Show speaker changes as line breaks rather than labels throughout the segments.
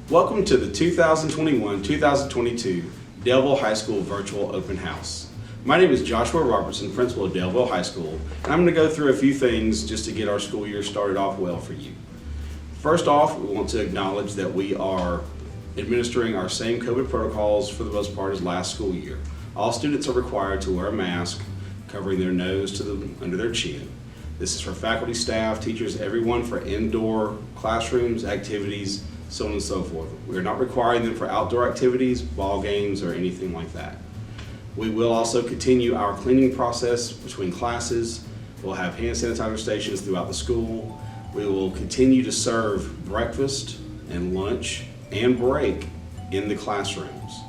Welcome to the 2021-2022 Daleville High School Virtual Open House. My name is Joshua Robertson, Principal of Daleville High School, and I'm going to go through a few things just to get our school year started off well for you. First off, we want to acknowledge that we are administering our same COVID protocols for the most part as last school year. All students are required to wear a mask covering their nose to under their chin. This is for faculty, staff, teachers, everyone for indoor classrooms, activities, so on and so forth. We are not requiring them for outdoor activities, ball games, or anything like that. We will also continue our cleaning process between classes. We'll have hand sanitizer stations throughout the school. We will continue to serve breakfast and lunch and break in the classrooms.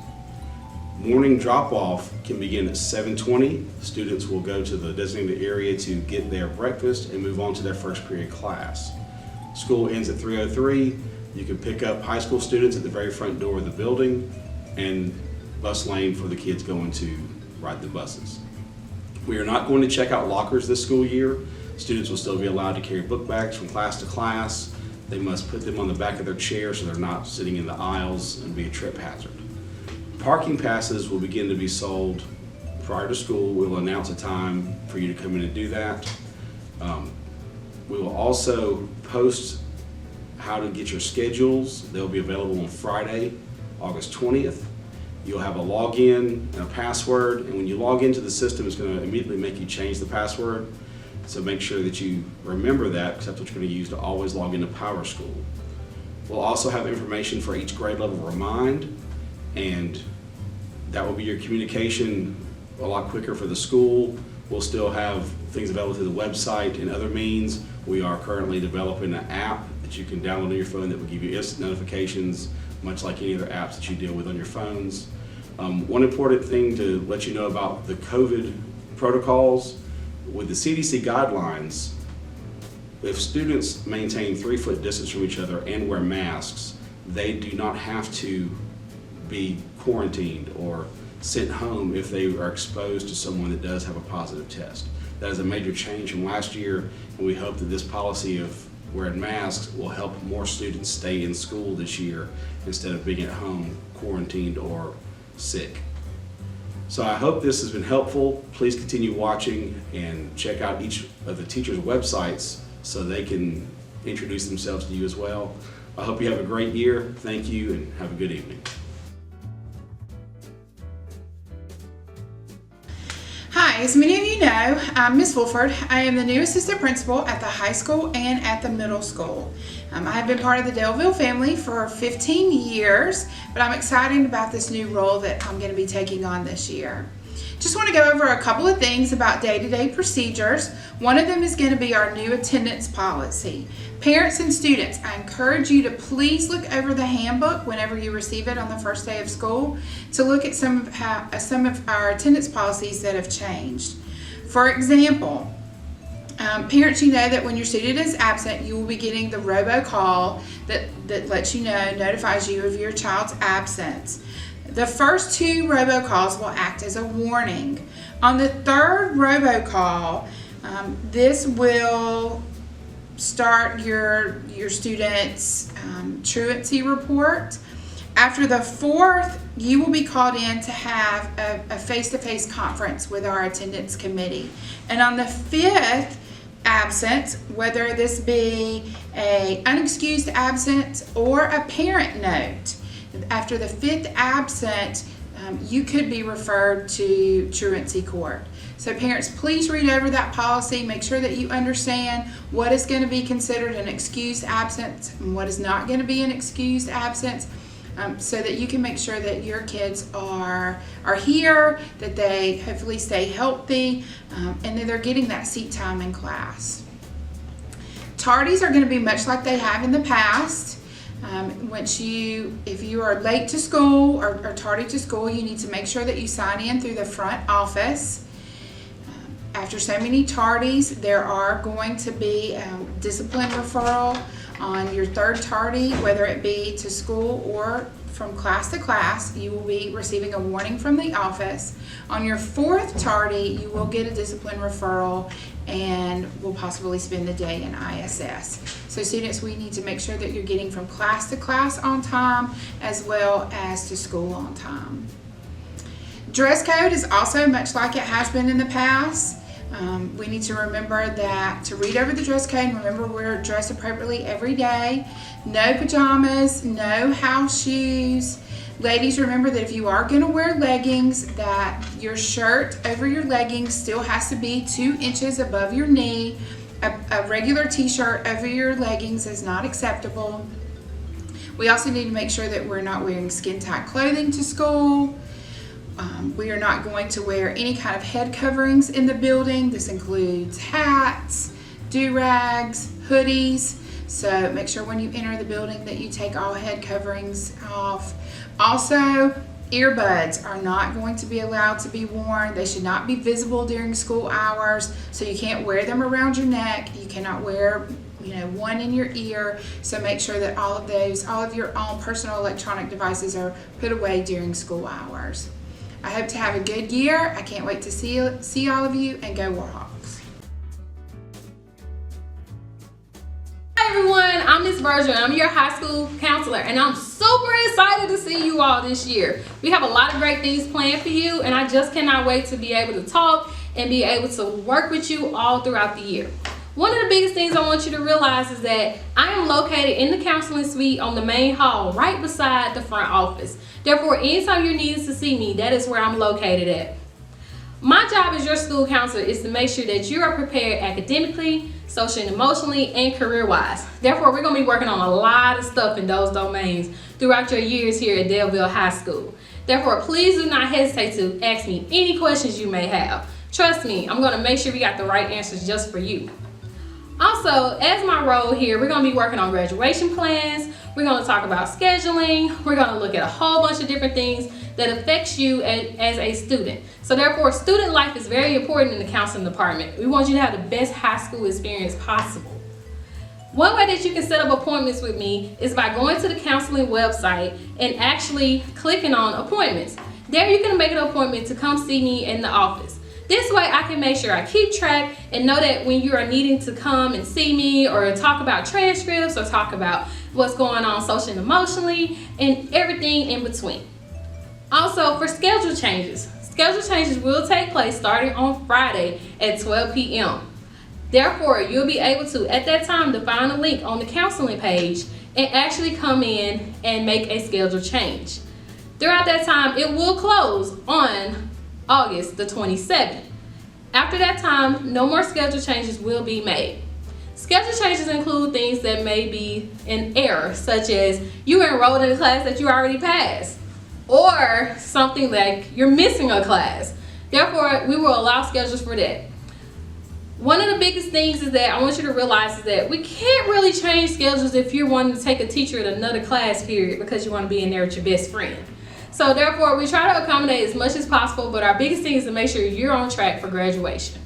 Morning drop-off can begin at 7:20. Students will go to the designated area to get their breakfast and move on to their first period class. School ends at 3:03. You can pick up high school students at the very front door of the building and bus lane for the kids going to ride the buses. We are not going to check out lockers this school year. Students will still be allowed to carry book bags from class to class. They must put them on the back of their chair so they're not sitting in the aisles and be a trip hazard. Parking passes will begin to be sold prior to school. We'll announce a time for you to come in and do that. We will also post how to get your schedules. They'll be available on Friday, August 20th. You'll have a login and a password, and when you log into the system, it's going to immediately make you change the password. So make sure that you remember that, because that's what you're going to use to always log into PowerSchool. We'll also have information for each grade level Remind, and that will be your communication a lot quicker for the school. We'll still have things available through the website and other means. We are currently developing an app that you can download on your phone that will give you instant notifications, much like any other apps that you deal with on your phones. One important thing to let you know about the COVID protocols, with the CDC guidelines, if students maintain 3-foot distance from each other and wear masks, they do not have to be quarantined or sent home if they are exposed to someone that does have a positive test. That is a major change from last year, and we hope that this policy of wearing masks will help more students stay in school this year instead of being at home quarantined or sick. So I hope this has been helpful. Please continue watching and check out each of the teachers' websites so they can introduce themselves to you as well. I hope you have a great year. Thank you and have a good evening.
Hi, as many of you know, I'm Ms. Fulford. I am the new assistant principal at the high school and at the middle school. I have been part of the Daleville family for 15 years, but I'm excited about this new role that I'm going to be taking on this year. Just want to go over a couple of things about day-to-day procedures. One of them is going to be our new attendance policy. Parents and students, I encourage you to please look over the handbook whenever you receive it on the first day of school to look at some of our attendance policies that have changed. For example, parents, you know that when your student is absent, you will be getting the robocall that lets you know, notifies you of your child's absence. The first 2 robocalls will act as a warning. On the 3rd robocall, this will start your student's truancy report. After the 4th, you will be called in to have a face-to-face conference with our attendance committee. And on the 5th absence, whether this be an unexcused absence or a parent note, after the 5th absent, you could be referred to truancy court. So parents, please read over that policy. Make sure that you understand what is going to be considered an excused absence and what is not going to be an excused absence, so that you can make sure that your kids are here, that they hopefully stay healthy, and that they're getting that seat time in class. Tardies are going to be much like they have in the past. If you are late to school or tardy to school, you need to make sure that you sign in through the front office. After so many tardies, there are going to be discipline referral on your 3rd tardy, whether it be to school or from class to class, you will be receiving a warning from the office. On your 4th tardy, you will get a discipline referral and will possibly spend the day in ISS. So students, we need to make sure that you're getting from class to class on time as well as to school on time. Dress code is also much like it has been in the past. We need to remember that to read over the dress code and remember we're dressed appropriately every day. No pajamas, no house shoes. Ladies, remember that if you are going to wear leggings, that your shirt over your leggings still has to be 2 inches above your knee. A regular t-shirt over your leggings is not acceptable. We also need to make sure that we're not wearing skin-tight clothing to school. We are not going to wear any kind of head coverings in the building. This includes hats, do-rags, hoodies. So make sure when you enter the building that you take all head coverings off. Also, earbuds are not going to be allowed to be worn. They should not be visible during school hours. So you can't wear them around your neck. You cannot wear one in your ear. So make sure that all of your own personal electronic devices are put away during school hours. I hope to have a good year. I can't wait to see all of you, and go Warhawks.
Hi everyone, I'm Miss Virgil. I'm your high school counselor, and I'm super excited to see you all this year. We have a lot of great things planned for you, and I just cannot wait to be able to talk and be able to work with you all throughout the year. One of the biggest things I want you to realize is that I am located in the counseling suite on the main hall right beside the front office. Therefore, anytime you're needing to see me, that is where I'm located at. My job as your school counselor is to make sure that you are prepared academically, socially and emotionally, and career-wise. Therefore, we're going to be working on a lot of stuff in those domains throughout your years here at Daleville High School. Therefore, please do not hesitate to ask me any questions you may have. Trust me, I'm going to make sure we got the right answers just for you. Also, as my role here, we're going to be working on graduation plans. We're going to talk about scheduling. We're going to look at a whole bunch of different things that affects you as a student. So therefore, student life is very important in the counseling department. We want you to have the best high school experience possible. One way that you can set up appointments with me is by going to the counseling website and actually clicking on appointments. There you can make an appointment to come see me in the office. This way I can make sure I keep track and know that when you are needing to come and see me or talk about transcripts or talk about what's going on socially and emotionally and everything in between. Also, for schedule changes will take place starting on Friday at 12 p.m. Therefore, you'll be able to, at that time, to find a link on the counseling page and actually come in and make a schedule change. Throughout that time, it will close on August the 27th. After that time, no more schedule changes will be made. Schedule changes include things that may be in error, such as you enrolled in a class that you already passed, or something like you're missing a class. Therefore, we will allow schedules for that. One of the biggest things is that I want you to realize is that we can't really change schedules if you're wanting to take a teacher at another class period because you want to be in there with your best friend. So therefore, we try to accommodate as much as possible, but our biggest thing is to make sure you're on track for graduation.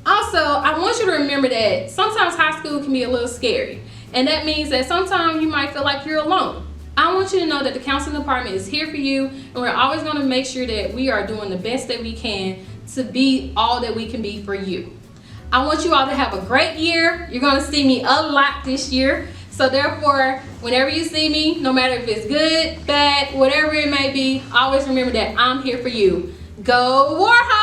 Also, I want you to remember that sometimes high school can be a little scary, and that means that sometimes you might feel like you're alone. I want you to know that the counseling department is here for you, and we're always going to make sure that we are doing the best that we can to be all that we can be for you. I want you all to have a great year. You're going to see me a lot this year. So therefore, whenever you see me, no matter if it's good, bad, whatever it may be, always remember that I'm here for you. Go Warhawks!